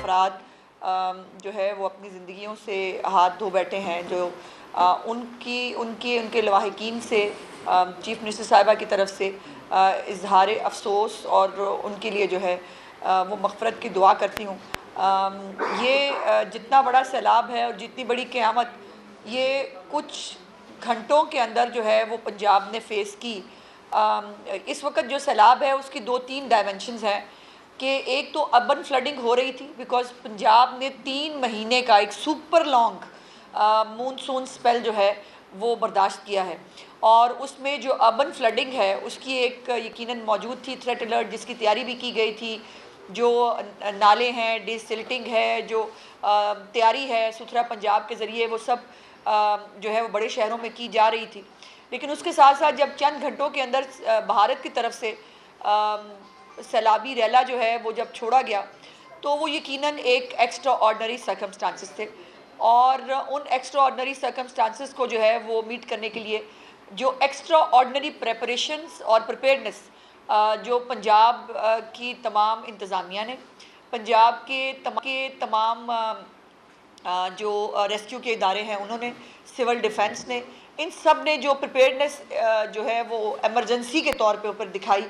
अफराद जो है वो अपनी ज़िंदगियों से हाथ धो बैठे हैं, जो उनके लवाहिकीन से चीफ़ मिनिस्टर साहिबा की तरफ से इजहार अफसोस और उनके लिए जो है वो मग़फ़रत की दुआ करती हूँ। ये जितना बड़ा सैलाब है और जितनी बड़ी क़यामत ये कुछ घंटों के अंदर जो है वो पंजाब ने फ़ेस की। इस वक्त जो सैलाब है उसकी 2-3 डायमेंशंस हैं कि एक तो अर्बन फ्लडिंग हो रही थी बिकॉज़ पंजाब ने 3 महीने का एक सुपर लॉन्ग मानसून स्पेल जो है वो बर्दाश्त किया है, और उसमें जो अर्बन फ्लडिंग है उसकी एक यकीनन मौजूद थी थ्रेट अलर्ट, जिसकी तैयारी भी की गई थी। जो नाले हैं, डिसिल्टिंग है, जो तैयारी है सुथरा पंजाब के ज़रिए, वो सब जो है वो बड़े शहरों में की जा रही थी। लेकिन उसके साथ साथ जब चंद घंटों के अंदर भारत की तरफ से सैलाबी रैला जो है वो जब छोड़ा गया, तो वो यकीनन एक एक्स्ट्रा ऑर्डनरी सर्कमस्टांसिस थे, और उन एक्स्ट्रा ऑर्डनरी सर्कमस्टांसिस को जो है वो मीट करने के लिए जो एक्स्ट्रा ऑर्डनरी प्रेपरेशंस और प्रिपेयर्डनेस जो पंजाब की तमाम इंतज़ामिया ने, पंजाब के तमाम जो रेस्क्यू के इदारे हैं उन्होंने, सिविल डिफेंस ने, इन सब ने जो प्रिपेयर्डनेस जो है वो एमरजेंसी के तौर पे ऊपर दिखाई,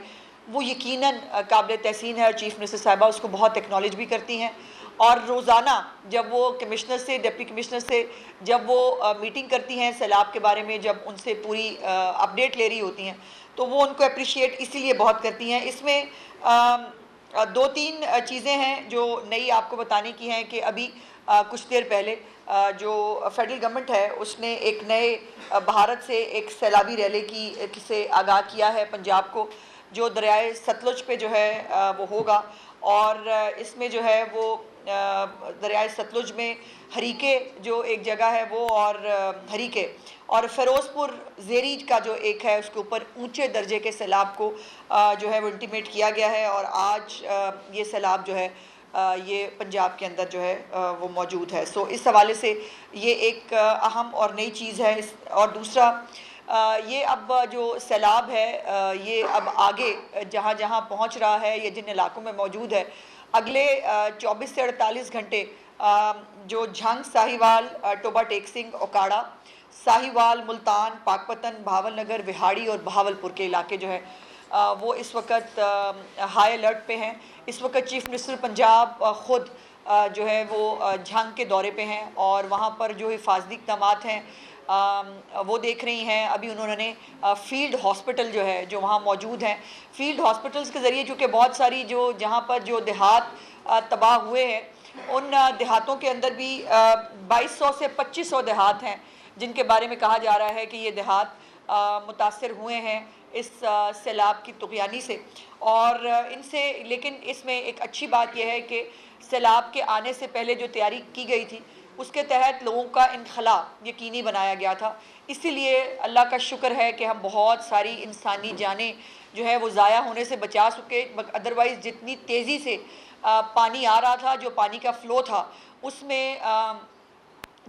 वो यकीनन काबिल तहसीन है। और चीफ़ मिनिस्टर साहिबा उसको बहुत एक्नॉलेज भी करती हैं, और रोज़ाना जब वो कमिश्नर से, डिप्टी कमिश्नर से जब वो मीटिंग करती हैं सैलाब के बारे में, जब उनसे पूरी अपडेट ले रही होती हैं, तो वो उनको अप्रिशिएट इसीलिए बहुत करती हैं। इसमें 2-3 चीज़ें हैं जो नई आपको बताने की हैं कि अभी कुछ देर पहले जो फेडरल गवर्नमेंट है उसने एक नए भारत से एक सैलाबी रैली की से आगाह किया है पंजाब को, जो दरियाए सतलुज पे जो है वो होगा। और इसमें जो है वो दरियाए सतलुज में हरीके जो एक जगह है वो, और हरीके और फ़िरोज़पुर ज़ेरी का जो एक है उसके ऊपर ऊंचे दर्जे के सैलाब को जो है वो इंटीमेट किया गया है, और आज ये सैलाब जो है ये पंजाब के अंदर जो है वो मौजूद है। सो इस हवाले से ये एक अहम और नई चीज़ है। और दूसरा ये अब जो सैलाब है ये अब आगे जहाँ जहाँ पहुँच रहा है, ये जिन इलाकों में मौजूद है, अगले 24 से 48 घंटे जो झंग, साहिवाल, टोबा टेक सिंह, ओकाड़ा, साहिवाल, मुल्तान, पाकपतन, भावलनगर, विहाड़ी और बहावलपुर के इलाके जो है वो इस वक्त हाई अलर्ट पे हैं। इस वक्त चीफ़ मिनिस्टर पंजाब ख़ुद जो है वो झंग के दौरे पे हैं, और वहाँ पर जो हिफाजती इक़दामात हैं वो देख रही हैं। अभी उन्होंने फील्ड हॉस्पिटल जो है जो वहाँ मौजूद हैं, फील्ड हॉस्पिटल्स के ज़रिए, चूँकि बहुत सारी जो जहाँ पर जो देहात तबाह हुए हैं, उन देहातों के अंदर भी 2200 से 2500 देहात हैं जिनके बारे में कहा जा रहा है कि ये देहात मुतासर हुए हैं इस सैलाब की तुग़यानी से। और इनसे, लेकिन इसमें एक अच्छी बात यह है कि सैलाब के आने से पहले जो तैयारी की गई थी उसके तहत लोगों का इनखला यकीनी बनाया गया था। इसीलिए अल्लाह का शुक्र है कि हम बहुत सारी इंसानी जानें जो है वो ज़ाया होने से बचा सके। अदरवाइज़ जितनी तेज़ी से पानी आ रहा था, जो पानी का फ़्लो था, उसमें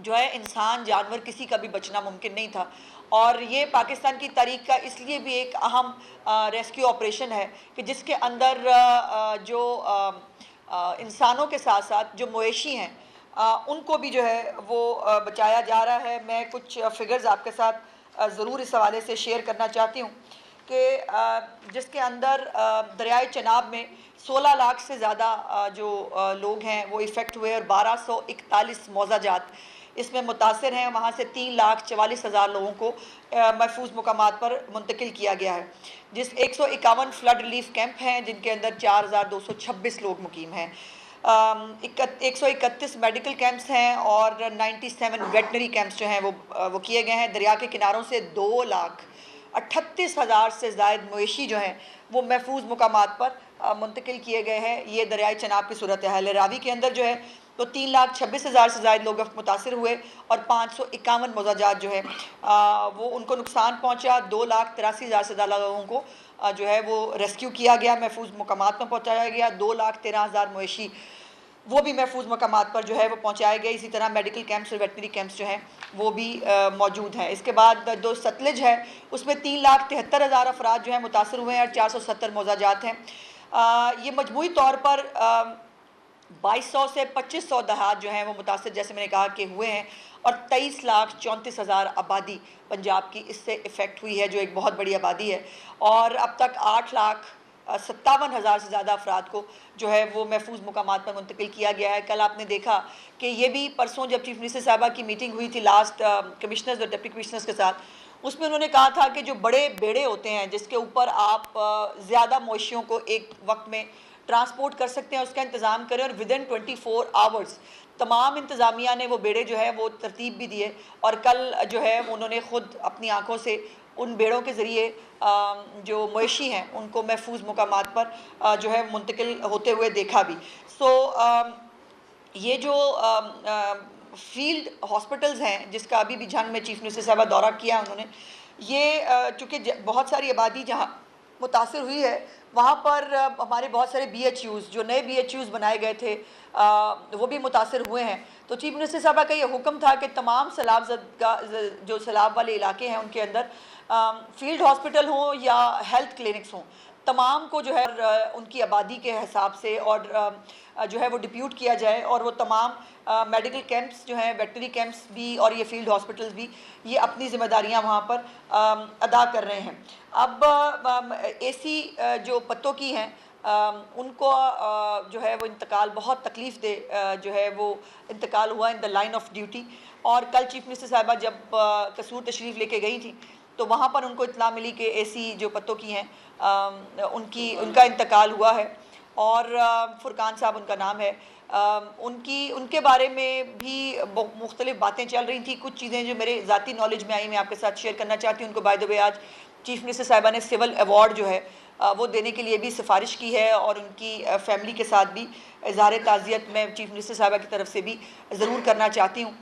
जो है इंसान, जानवर, किसी का भी बचना मुमकिन नहीं था। और ये पाकिस्तान की तारीख़ का इसलिए भी एक अहम रेस्क्यू ऑपरेशन है कि जिसके अंदर जो इंसानों के साथ साथ जो मवेशी हैं उनको भी जो है वो बचाया जा रहा है। मैं कुछ फ़िगर्स आपके साथ ज़रूर इस हवाले से शेयर करना चाहती हूँ कि जिसके अंदर दरियाए चनाब में 16 लाख से ज़्यादा जो लोग हैं वो इफ़ेक्ट हुए, और 1241 मौज़ाजात इसमें मुतासर हैं। वहाँ से 3,44,000 लोगों को महफूज मकामात पर मुंतकिल किया गया है, जिस 151 फ्लड रिलीफ कैंप हैं जिनके अंदर 4,226 लोग मुकीम हैं। 131 मेडिकल कैंप्स हैं, और 97 वेटनरी कैंप्स जो हैं वो किए गए हैं। दरिया के किनारों से 2,38,000 से ज़ायद मवेशी जो हैं वो महफूज मकामात पर मुंतकिल किए गए हैं। ये दरियाए चनाब की सूरत हाल है। रावी के अंदर जो है तो 3,26,000 से ज़ायद लोग मुतासर हुए, और 551 मौज़ाजात जो है वो उनको नुकसान पहुँचा। 2,83,000 से ज़्यादा लोगों को जो है वो रेस्क्यू किया गया, महफूज मकामात पर पहुँचाया गया। 2,13,000 मवेशी वो भी महफूज मकामात पर जो है वो पहुँचाए गए। इसी तरह मेडिकल कैंप्स और वेटनरी कैंप्स जो हैं वो भी मौजूद हैं। इसके बाद जो सतलज है उसमें 3,73,000 अफराद जो हैं मुतासर हुए हैं, और 470 मौज़ाजात हैं। ये मजमूई तौर पर 2200 से 2500 देहात जो हैं वो मुतासर, जैसे मैंने कहा, कि हुए हैं, और 23,34,000 आबादी पंजाब की इससे इफ़ेक्ट हुई है, जो एक बहुत बड़ी आबादी है। और अब तक 8,57,000 से ज़्यादा अफराद को जो है वो महफूज मकामात पर मुंतकिल किया गया है। कल आपने देखा कि ये भी परसों जब चीफ मिनिस्टर साहबा की मीटिंग हुई थी लास्ट कमिश्नर्स और डिप्टी कमिश्नर्स के साथ, उसमें उन्होंने कहा था कि जो बड़े बेड़े होते हैं जिसके ऊपर आप ज़्यादा मवेशियों को एक वक्त में ट्रांसपोर्ट कर सकते हैं, उसका इंतज़ाम करें, और विदिन 24 आवर्स तमाम इंतज़ामिया ने वो बेड़े जो है वो तरतीब भी दिए। और कल जो है उन्होंने ख़ुद अपनी आँखों से उन बेड़ों के ज़रिए जो मवेशी हैं उनको महफूज मकामात पर जो है मुंतकिल होते हुए देखा भी। ये जो फील्ड हॉस्पिटल्स हैं जिसका अभी भी झंग में चीफ मिनिस्टर साहबा दौरा किया उन्होंने, ये चूँकि बहुत सारी आबादी जहाँ मुतासर हुई है वहाँ पर हमारे बहुत सारे BHUs, जो नए BHUs बनाए गए थे, वो भी मुतासर हुए हैं। तो चीफ मिनिस्टर साहबा का ये हुक्म था कि तमाम जो सैलाब वाले इलाके हैं उनके अंदर फील्ड हॉस्पिटल हों या हेल्थ क्लिनिक्स हों, तमाम को जो है उनकी आबादी के हिसाब से और जो है वो डिप्यूट किया जाए, और वो तमाम मेडिकल कैंप्स जो हैं, वेटनरी कैंप्स भी और ये फील्ड हॉस्पिटल्स भी, ये अपनी ज़िम्मेदारियाँ वहाँ पर अदा कर रहे हैं। अब AC जो पत्तों की हैं उनको जो है वो इंतकाल बहुत तकलीफ़ दे जो है वो इंतकाल हुआ in the line of duty. और कल चीफ मिनिस्टर साहबा जब कसूर तशरीफ़ लेके गई थी तो वहाँ पर उनको इत्तला मिली कि AC जो पत्तों की हैं उनका इंतकाल हुआ है, और फुरकान साहब उनका नाम है। उनके बारे में भी मुख्तलिफ बातें चल रही थी। कुछ चीज़ें जो मेरे ज़ाती नॉलेज में आई मैं आपके साथ शेयर करना चाहती हूँ। उनको बाय द वे आज चीफ मिनिस्टर साहिबा ने सिविल अवार्ड जो है वो देने के लिए भी सिफारिश की है, और उनकी फैमिली के साथ भी इज़हार ताज़ियत मैं चीफ मिनिस्टर साहिबा की तरफ से भी ज़रूर करना चाहती हूँ।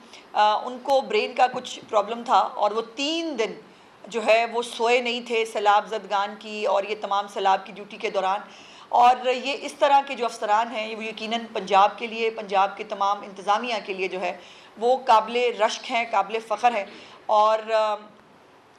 उनको ब्रेन का कुछ प्रॉब्लम था और वो 3 दिन जो है वो सोए नहीं थे सैलाब ज़दगान की और ये तमाम सैलाब की ड्यूटी के दौरान। और ये इस तरह के जो अफसरान हैं ये यकीनन पंजाब के लिए, पंजाब के तमाम इंतज़ामिया के लिए जो है वो काबिले रश्क हैं, काबिले फ़ख्र हैं। और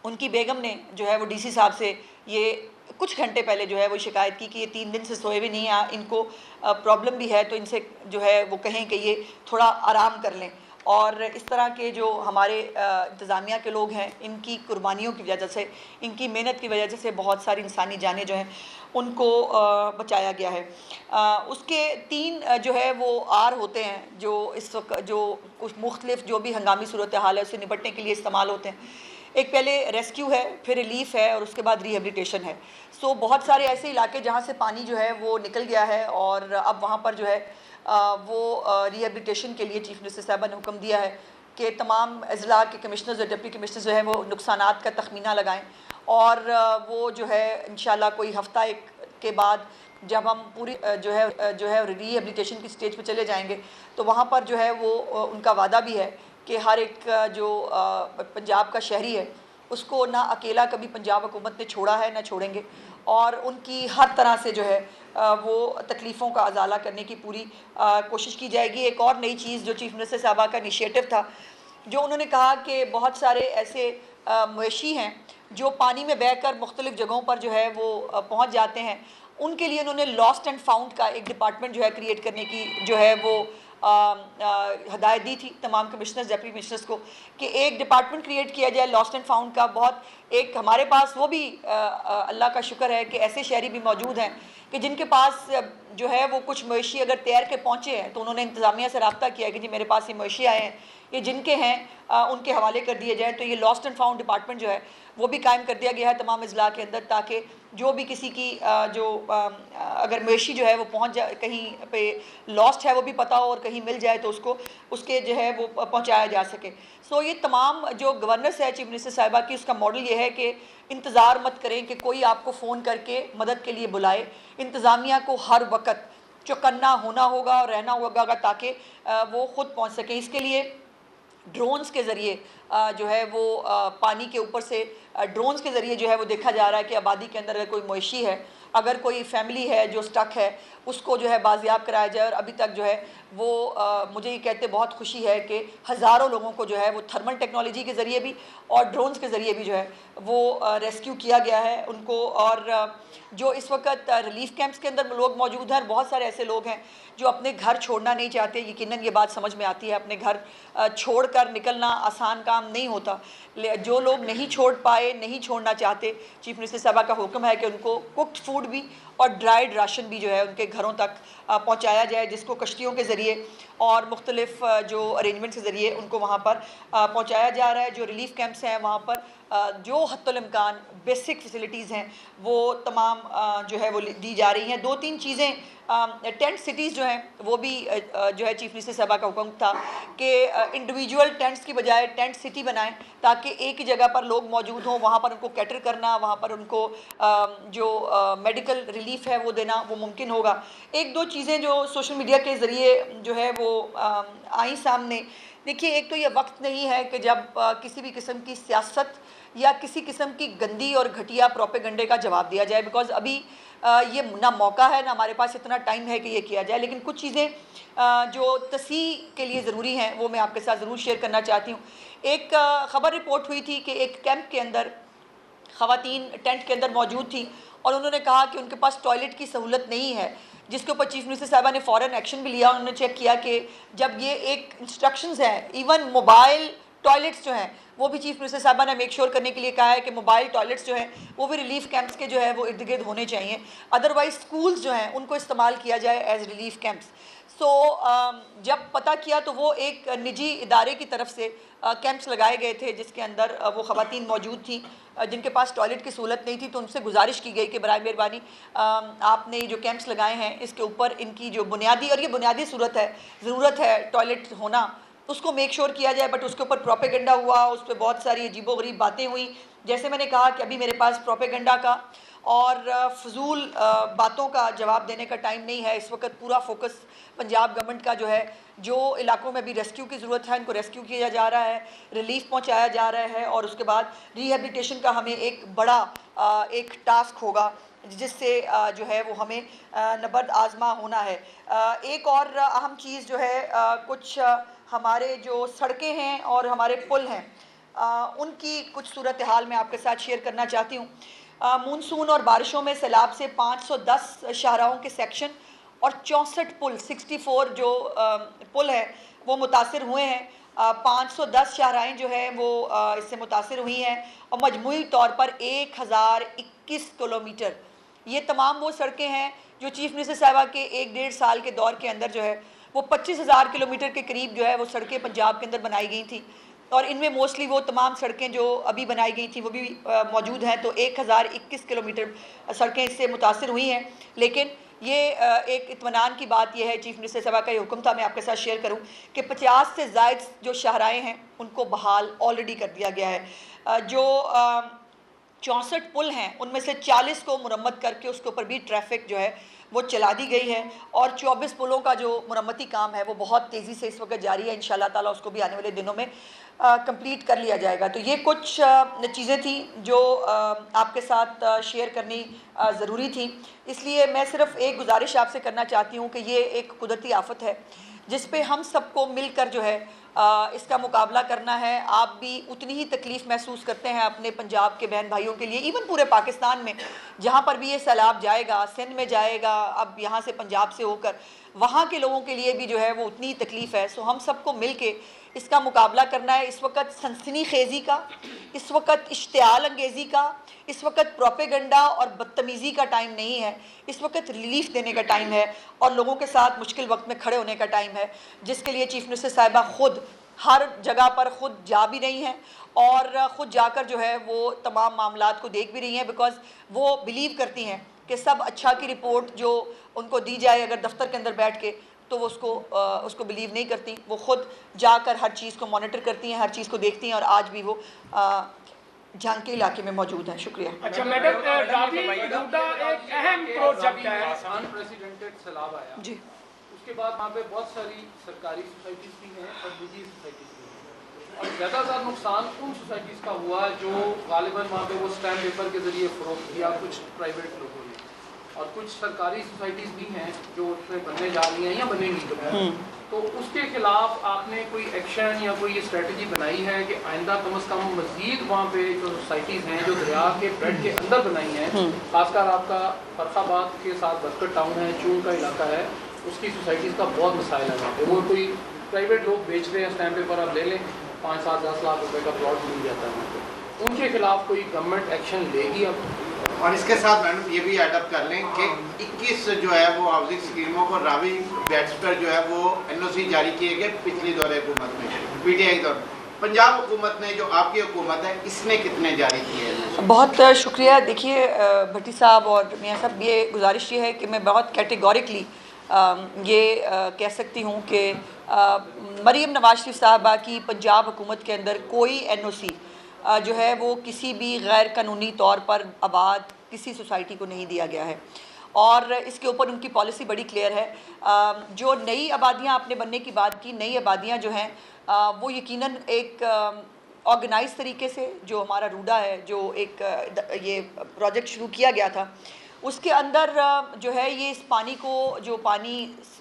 उनकी बेगम ने जो है वो DC साहब से ये कुछ घंटे पहले जो है वो शिकायत की कि ये 3 दिन से सोए भी नहीं हैं, इनको प्रॉब्लम भी है, तो इनसे जो है वो कहें कि ये थोड़ा आराम कर लें। और इस तरह के जो हमारे इंतज़ामिया के लोग हैं, इनकी कुर्बानियों की वजह से, इनकी मेहनत की वजह से बहुत सारी इंसानी जानें जो हैं उनको बचाया गया है। उसके 3 जो है वो आर होते हैं जो इस वक्त जो कुछ मुख्तलिफ जो भी हंगामी सूरत हाल है उससे निपटने के लिए इस्तेमाल होते हैं। एक पहले रेस्क्यू है, फिर रिलीफ है, और उसके बाद रिहेबिलिटेशन है। सो बहुत सारे ऐसे इलाके जहाँ से पानी जो है वो निकल गया है, और अब वहाँ पर जो है वो रिहेबिलिटेशन के लिए चीफ मिनिस्टर साहबा ने हुक्म दिया है कि तमाम अजला के कमिश्नर्स और डिप्टी कमिश्नर्स जो है वो नुकसानात का तखमीना लगाएं, और वो जो है इंशाल्लाह कोई हफ्ता एक के बाद जब हम पूरी जो है रिहेबिलिटेशन की स्टेज पर चले जाएंगे तो वहाँ पर जो है वो उनका वादा भी है कि हर एक जो पंजाब का शहरी है उसको ना अकेला कभी पंजाब हुकूमत ने छोड़ा है ना छोड़ेंगे, और उनकी हर तरह से जो है वो तकलीफ़ों का अजाला करने की पूरी कोशिश की जाएगी। एक और नई चीज़ जो चीफ मिनिस्टर साहबा का इनिशिएटिव था, जो उन्होंने कहा कि बहुत सारे ऐसे मवेशी हैं जो पानी में बहकर मुख्तलिफ़ जगहों पर जो है वो पहुँच जाते हैं, उनके लिए उन्होंने लॉस्ट एंड फाउंड का एक डिपार्टमेंट जो है क्रिएट करने की जो है वो हदायत दी थी तमाम कमिश्नर्स, डिप्टी कमिश्नर्स को कि एक डिपार्टमेंट क्रिएट किया जाए लॉस्ट एंड फाउंड का। बहुत एक हमारे पास वो भी अल्लाह का शुक्र है कि ऐसे शहरी भी मौजूद हैं कि जिनके पास जो है वो कुछ मवेशी अगर तैर के पहुँचे हैं तो उन्होंने इंतज़ामिया से रब्ता किया कि जी मेरे पास ये मवेशी आए हैं, ये जिनके हैं उनके हवाले कर दिए जाए। तो ये लॉस्ट एंड फाउंड डिपार्टमेंट जो है वो भी कायम कर दिया गया है तमाम अजला के अंदर, ताकि जो भी किसी की अगर मवेशी जो है वो पहुंच जाए, कहीं पे लॉस्ट है वो भी पता हो और कहीं मिल जाए तो उसको उसके जो है वो पहुंचाया जा सके। सो ये तमाम जो गवर्नेंस है चीफ मिनिस्टर साहिबा की, उसका मॉडल ये है कि इंतज़ार मत करें कि कोई आपको फ़ोन करके मदद के लिए बुलाए। इंतज़ामिया को हर वक्त चौकन्ना होना होगा और रहना होगा ताकि वो ख़ुद पहुँच सके। इसके लिए ड्रोन्स के ज़रिए जो है वो पानी के ऊपर से ड्रोन्स के ज़रिए जो है वो देखा जा रहा है कि आबादी के अंदर अगर कोई मवेशी है अगर कोई फैमिली है जो स्टक है उसको जो है बाजियाब कराया जाए। और अभी तक जो है वो मुझे ये कहते बहुत खुशी है कि हज़ारों लोगों को जो है वो थर्मल टेक्नोलॉजी के ज़रिए भी और ड्रोन्स के ज़रिए भी जो है वो रेस्क्यू किया गया है उनको। और जो इस वक्त रिलीफ कैंप्स के अंदर लोग मौजूद हैं, बहुत सारे ऐसे लोग हैं जो अपने घर छोड़ना नहीं चाहते। यकीनन ये बात समझ में आती है, अपने घर छोड़कर निकलना आसान काम नहीं होता। जो लोग नहीं छोड़ पाए, नहीं छोड़ना चाहते, चीफ मिनिस्टर साहबा का हुक्म है कि उनको कुक्ड फूड भी और ड्राइड राशन भी जो है उनके घरों तक पहुँचाया जाए, जिसको कश्तियों के ज़रिए और मुख्तलिफ जो अरेंजमेंट्स के ज़रिए उनको वहाँ पर पहुँचाया जा रहा है। जो रिलीफ कैंप्स हैं वहाँ पर जो हद्दुल इम्कान बेसिक फैसिलिटीज़ हैं वो तमाम जो है वो दी जा रही हैं। 2-3 चीज़ें, टेंट सिटीज़ जो हैं वो भी जो है चीफ मिनिस्टर साहबा का हुक्म था कि इंडिविजुअल टेंट्स की बजाय टेंट सिटी बनाएं, ताकि एक ही जगह पर लोग मौजूद हों, वहाँ पर उनको कैटर करना, वहाँ पर उनको जो मेडिकल रिलीफ है वो देना वो मुमकिन होगा। 1-2 चीज़ें जो सोशल मीडिया के ज़रिए जो है वो आई सामने। देखिए, एक तो ये वक्त नहीं है कि जब किसी भी किस्म की सियासत या किसी किस्म की गंदी और घटिया प्रोपेगंडे का जवाब दिया जाए, बिकॉज़ अभी ये ना मौका है, ना हमारे पास इतना टाइम है कि ये किया जाए। लेकिन कुछ चीज़ें जो तस्हीह के लिए ज़रूरी हैं वो मैं आपके साथ ज़रूर शेयर करना चाहती हूँ। एक ख़बर रिपोर्ट हुई थी कि एक कैंप के अंदर ख़वातीन टेंट के अंदर मौजूद थी और उन्होंने कहा कि उनके पास टॉयलेट की सहूलत नहीं है, जिसके ऊपर चीफ मिनिस्टर साहबा ने फ़ौरन एक्शन भी लिया। उन्होंने चेक किया कि जब ये एक इंस्ट्रक्शंस हैं, इवन मोबाइल टॉयलेट्स जो हैं वो भी चीफ मिनिस्टर साहबा ने मेक श्योर करने के लिए कहा है कि मोबाइल टॉयलेट्स जो हैं वो भी रिलीफ कैंप्स के जो है वो इर्द गिर्द होने चाहिए। अदरवाइज़ स्कूल्स जो हैं उनको इस्तेमाल किया जाए एज रिलीफ कैंप्स। सो जब पता किया तो वो एक निजी इदारे की तरफ से कैंप्स लगाए गए थे जिसके अंदर वो ख़वातीन मौजूद थी जिनके पास टॉयलेट की सहूलत नहीं थी। तो उनसे गुजारिश की गई कि बराए मेहरबानी आपने जो कैंप्स लगाए हैं इसके ऊपर इनकी जो बुनियादी, और ये बुनियादी ज़रूरत है टॉयलेट होना, उसको मेक श्योर किया जाए। बट उसके ऊपर प्रोपेगेंडा हुआ, उस पर बहुत सारी अजीबोगरीब बातें हुई। जैसे मैंने कहा कि अभी मेरे पास प्रोपेगेंडा का और फजूल बातों का जवाब देने का टाइम नहीं है। इस वक्त पूरा फोकस पंजाब गवर्नमेंट का जो है, जो इलाकों में अभी रेस्क्यू की ज़रूरत है उनको रेस्क्यू किया जा रहा है, रिलीफ पहुंचाया जा रहा है, और उसके बाद रिहेबिलिटेशन का हमें एक बड़ा एक टास्क होगा जिससे जो है वो हमें नबर्द आज़मा होना है। एक और अहम चीज़ जो है, कुछ हमारे जो सड़कें हैं और हमारे पुल हैं उनकी कुछ सूरत हाल मैं आपके साथ शेयर करना चाहती हूँ। मानसून और बारिशों में सैलाब से 510 शाहराहों के सेक्शन और 64 पुल 64 जो पुल हैं वो मुतासिर हुए हैं। 510 शाहराहें जो हैं वो इससे मुतासिर हुई हैं और मजमूई तौर पर 1021 किलोमीटर ये तमाम वो सड़कें हैं जो चीफ मिनिस्टर साहबा के 1-1.5 साल के दौर के अंदर जो है वो 25,000 किलोमीटर के करीब जो है वो सड़कें पंजाब के अंदर बनाई गई थी। और इनमें मोस्टली वो तमाम सड़कें जो अभी बनाई गई थी वो भी मौजूद हैं। तो 1021 किलोमीटर सड़कें इससे मुतासिर हुई हैं। लेकिन ये एक इत्मीनान की बात यह है, चीफ मिनिस्टर साहबा का ये हुक्म था, मैं आपके साथ शेयर करूं कि 50 से ज़ायद जो शाहराएँ हैं उनको बहाल ऑलरेडी कर दिया गया है। जो 64 पुल हैं उनमें से 40 को मुरम्मत करके उसके ऊपर भी ट्रैफिक जो है वो चला दी गई है, और 24 पुलों का जो मुरम्मती काम है वो बहुत तेज़ी से इस वक्त जारी है। इंशाल्लाह ताला उसको भी आने वाले दिनों में कंप्लीट कर लिया जाएगा। तो ये कुछ चीज़ें थी जो आपके साथ शेयर करनी ज़रूरी थी। इसलिए मैं सिर्फ एक गुजारिश आपसे करना चाहती हूँ कि ये एक कुदरती आफत है जिस पे हम सबको मिलकर जो है इसका मुकाबला करना है। आप भी उतनी ही तकलीफ़ महसूस करते हैं अपने पंजाब के बहन भाइयों के लिए, इवन पूरे पाकिस्तान में जहाँ पर भी ये सैलाब जाएगा, सिंध में जाएगा, अब यहाँ से पंजाब से होकर वहाँ के लोगों के लिए भी जो है वो उतनी ही तकलीफ़ है। सो हम सबको मिल के इसका मुकाबला करना है। इस वक्त सनसनी खेज़ी का, इस वक्त इश्तियाल अंगेज़ी का, इस वक्त प्रोपेगंडा और बदतमीज़ी का टाइम नहीं है। इस वक्त रिलीफ देने का टाइम है और लोगों के साथ मुश्किल वक्त में खड़े होने का टाइम है, जिसके लिए चीफ मिनिस्टर साहिबा ख़ुद हर जगह पर ख़ुद जा भी रही हैं और ख़ुद जाकर जो है वो तमाम मामलात को देख भी रही हैं। बिकॉज़ वो बिलीव करती हैं कि सब अच्छा की रिपोर्ट जो उनको दी जाए अगर दफ्तर के अंदर बैठ के, तो वो उसको बिलीव नहीं करती। वो ख़ुद जाकर हर चीज़ को मॉनिटर करती हैं, हर चीज़ को देखती हैं, और आज भी वो झांकी इलाके में मौजूद हैं। शुक्रिया। अच्छा मैडम, एक अहम प्रोजेक्ट है, अनप्रेसिडेंटेड सैलाब आया जी, उसके बाद वहाँ पे बहुत सारी सरकारी सोसाइटीज़ भी हैं और निजी सोसाइटीज़ भी हैं, और ज़्यादातर नुकसान उन सोसाइटीज़ का हुआ जो गालिबन वहाँ पे वो स्टैम्प पेपर के ज़रिए फ़रोख्त किया कुछ प्राइवेट लोगों ने। और कुछ सरकारी सोसाइटीज़ भी हैं जो उसमें बनने जा रही हैं या बनेंगी, तो उसके खिलाफ आपने कोई एक्शन या कोई ये स्ट्रेटजी बनाई है कि आइंदा कम से कम मज़ीद वहाँ पे जो सोसाइटीज़ हैं जो दरिया के बेड के अंदर बनाई हैं, खासकर आपका फरखाबाद के साथ बस्कर टाउन है, चून का इलाका है, उसकी सोसाइटीज़ का बहुत मसाइल है वहाँ पे। वो कोई प्राइवेट लोग बेच रहे हैं इस टाइम पे, पर आप ले लें 5, 7, 10 लाख रुपए का प्लॉट मिल जाता है वहाँ पे, उनके खिलाफ कोई गवर्नमेंट एक्शन लेगी अब? और इसके साथ मैडम ये भी ऐड अप कर लें कि 21 जो है वो हाउसिंग स्कीमों को रावी बेड्स पर जो है वो एनओसी जारी किए गए पिछली दौरे हुकूमत में, पीटीआई के दौर। पंजाब हुकूमत ने जो आपकी हुकूमत है इसने कितने जारी किए हैं? बहुत शुक्रिया। देखिए भट्टी साहब और मियाँ साहब, ये गुजारिश ये है कि मैं बहुत कैटेगोरिकली ये कह सकती हूँ कि मरीम नवाज शरीफ साहबा की पंजाब हुकूमत के अंदर कोई एनओसी जो है वो किसी भी गैर कानूनी तौर पर आबाद किसी सोसाइटी को नहीं दिया गया है, और इसके ऊपर उनकी पॉलिसी बड़ी क्लियर है। जो नई आबादियाँ आपने बनने की बात की, नई आबादियाँ जो हैं वो यकीनन एक ऑर्गेनाइज तरीके से, जो हमारा रूडा है, जो एक ये प्रोजेक्ट शुरू किया गया था, उसके अंदर जो है ये इस पानी को, जो पानी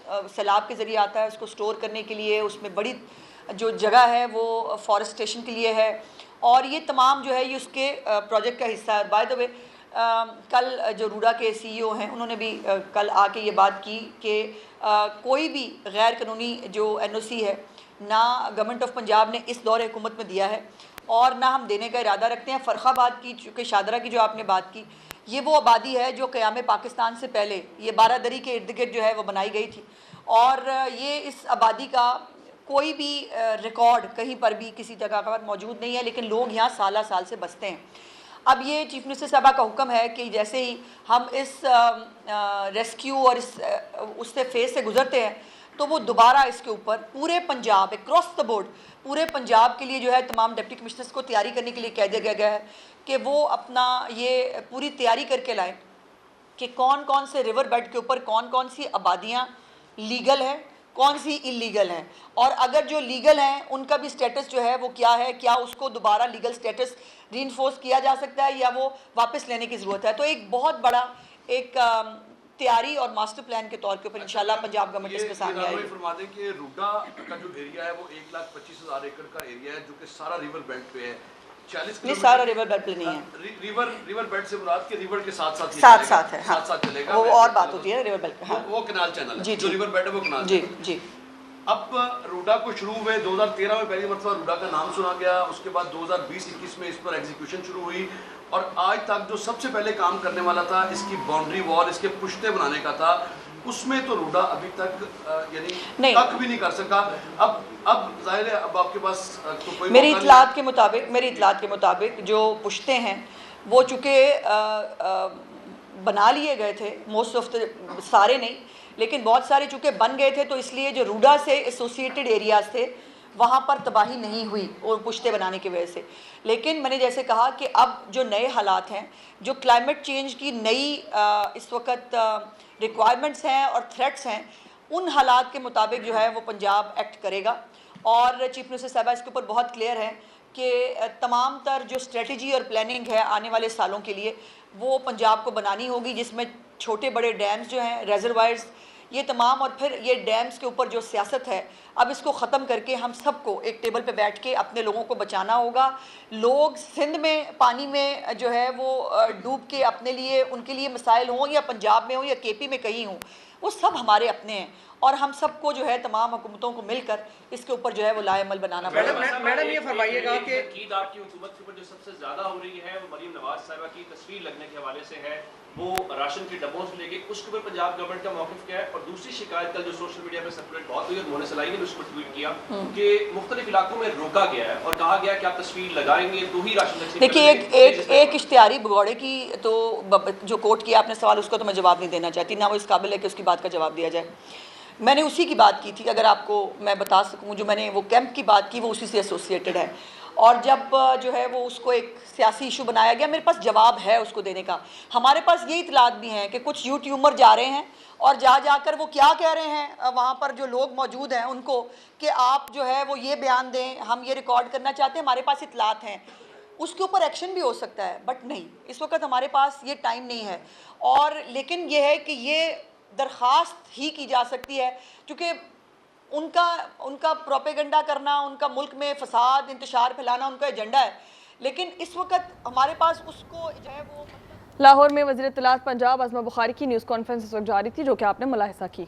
सैलाब के ज़रिए आता है, उसको स्टोर करने के लिए उसमें बड़ी जो जगह है वो फॉरेस्टेशन के लिए है, और ये तमाम जो है ये उसके प्रोजेक्ट का हिस्सा है। बाय द वे कल जो रूडा के सीईओ हैं उन्होंने भी कल आके ये बात की कि कोई भी गैर कानूनी जो एनओसी है ना गवर्नमेंट ऑफ पंजाब ने इस दौर हुकूमत में दिया है और ना हम देने का इरादा रखते हैं। फ़रखाबाद की, चूँकि शादरा की जो आपने बात की, ये वो आबादी है जो क़याम पाकिस्तान से पहले ये बारादरी के इर्द गिर्द जो है वो बनाई गई थी, और ये इस आबादी का कोई भी रिकॉर्ड कहीं पर भी किसी जगह पर मौजूद नहीं है, लेकिन लोग यहाँ साल साल से बसते हैं। अब ये चीफ मिनिस्टर साहबा का हुक्म है कि जैसे ही हम इस रेस्क्यू और इस उससे फेज़ से गुजरते हैं तो वो दोबारा इसके ऊपर पूरे पंजाब, क्रॉस द बोर्ड पूरे पंजाब के लिए जो है तमाम डिप्टी कमिश्नर्स को तैयारी करने के लिए कह दिया गया है कि वो अपना ये पूरी तैयारी करके लाएं कि कौन कौन से रिवर बेड के ऊपर कौन कौन सी आबादियाँ लीगल हैं, कौन सी इलीगल हैं, और अगर जो लीगल हैं उनका भी स्टेटस जो है वो क्या है, क्या उसको दोबारा लीगल स्टेटस रीइंफोर्स किया जा सकता है या वो वापस लेने की ज़रूरत है। तो एक बहुत बड़ा एक तैयारी और मास्टर प्लान के तौर के ऊपर इंशाल्लाह पंजाब गवर्नमेंट इसमें सामने आएगी। फरमा दें कि रूडा का जो एरिया है वो 1,25,000 एकड़ का एरिया है जो कि सारा रिवर बेल्ट पे है। 40 नहीं, सारा रिवर बेल्ट पे नहीं है। रिवर बेल्ट से मुराद के रिवर के साथ साथ है, साथ हाँ। साथ चलेगा। वो और बात होती है रिवर बेल्ट, हाँ। वो कैनाल चैनल है, जो रिवर बेल्ट है वो कैनाल। जी जी। अब रूडा को शुरू हुए 2013 में पहली मरतबा रूडा का नाम सुना गया, उसके बाद 2020-21 में इस पर एग्जीक्यूशन शुरू हुई, और आज तक जो सबसे पहले काम करने वाला था इसकी बाउंड्री वॉल, इसके पुश्ते बनाने का था, उसमें तो रूडा अभी तक यानी तक भी नहीं कर सका। अब जाहिर है अब आपके पास तो कोई मेरी इतलात के मुताबिक जो पुश्ते हैं वो चूँकि बना लिए गए थे, मोस्ट ऑफ द सारे नहीं लेकिन बहुत सारे चूँकि बन गए थे, तो इसलिए जो रूडा से एसोसिएटेड एरियाज़ थे वहाँ पर तबाही नहीं हुई और पुश्ते बनाने की वजह से। लेकिन मैंने जैसे कहा कि अब जो नए हालात हैं, जो क्लाइमेट चेंज की नई इस वक्त रिक्वायरमेंट्स हैं और थ्रेट्स हैं, उन हालात के मुताबिक जो है वो पंजाब एक्ट करेगा। और चीफ मिनिस्टर साहबा इसके ऊपर बहुत क्लियर है कि तमाम तर जो स्ट्रेटजी और प्लानिंग है आने वाले सालों के लिए वो पंजाब को बनानी होगी, जिसमें छोटे बड़े डैम्स जो हैं, रेजरवायर्स, ये तमाम, और फिर ये डैम्स के ऊपर जो सियासत है अब इसको ख़त्म करके हम सबको एक टेबल पे बैठ के अपने लोगों को बचाना होगा। लोग सिंध में पानी में जो है वो डूब के अपने लिए, उनके लिए मसाइल हों या पंजाब में हो या केपी में कहीं हों, वो सब हमारे अपने हैं, और हम सबको जो है तमाम हुकूमतों को मिलकर इसके ऊपर जो है वो लाएमल बनाना पड़ेगा। मैडम ये फरमाइएगा कि तनकीद आपकी हुकूमत के ऊपर जो सबसे ज़्यादा हो रही है वो मरीम नवाज साहिबा की तस्वीर लगने के हवाले से है, वो राशन के डब्बों से लेके उसके ऊपर पंजाब गवर्नमेंट का मौक़िफ़ क्या है। और दूसरी शिकायत कल जो सोशल मीडिया पे सर्कुलेट बहुत हुई, और मोहन सलाई ने भी उसको ट्वीट किया कि मुख्तलिफ इलाकों में रोका गया है और कहा गया कि आप तस्वीर लगाएंगे तो ही राशन। देखिए एक इश्तिहारी भगौड़े की तो जो कोट किया आपने सवाल, उसको तो मैं जवाब नहीं देना चाहती, ना वो इस काबिल है कि उसकी बात का जवाब दिया जाए। मैंने उसी की बात की थी, अगर आपको मैं बता सकूं, जो मैंने वो कैंप की बात की वो उसी से एसोसिएटेड है, और जब जो है वो उसको एक सियासी इशू बनाया गया, मेरे पास जवाब है उसको देने का। हमारे पास ये इतलात भी हैं कि कुछ यूट्यूबर जा रहे हैं और जाकर वो क्या कह रहे हैं वहाँ पर जो लोग मौजूद हैं उनको, कि आप जो है वो ये बयान दें, हम ये रिकॉर्ड करना चाहते हैं। हमारे पास इतलात हैं, उसके ऊपर एक्शन भी हो सकता है, बट नहीं, इस वक्त हमारे पास ये टाइम नहीं है। और लेकिन ये है कि ये दरख्वास्त ही की जा सकती है, क्योंकि उनका प्रोपेगेंडा करना, उनका मुल्क में फसाद इंतशार फैलाना उनका एजेंडा है, लेकिन इस वक्त हमारे पास उसको जो है वो लाहौर में वज़ीर इत्तलात पंजाब आज़मा बुखारी की न्यूज़ कॉन्फ्रेंस इस वक्त जारी थी, जो कि आपने मुलाहिजा की।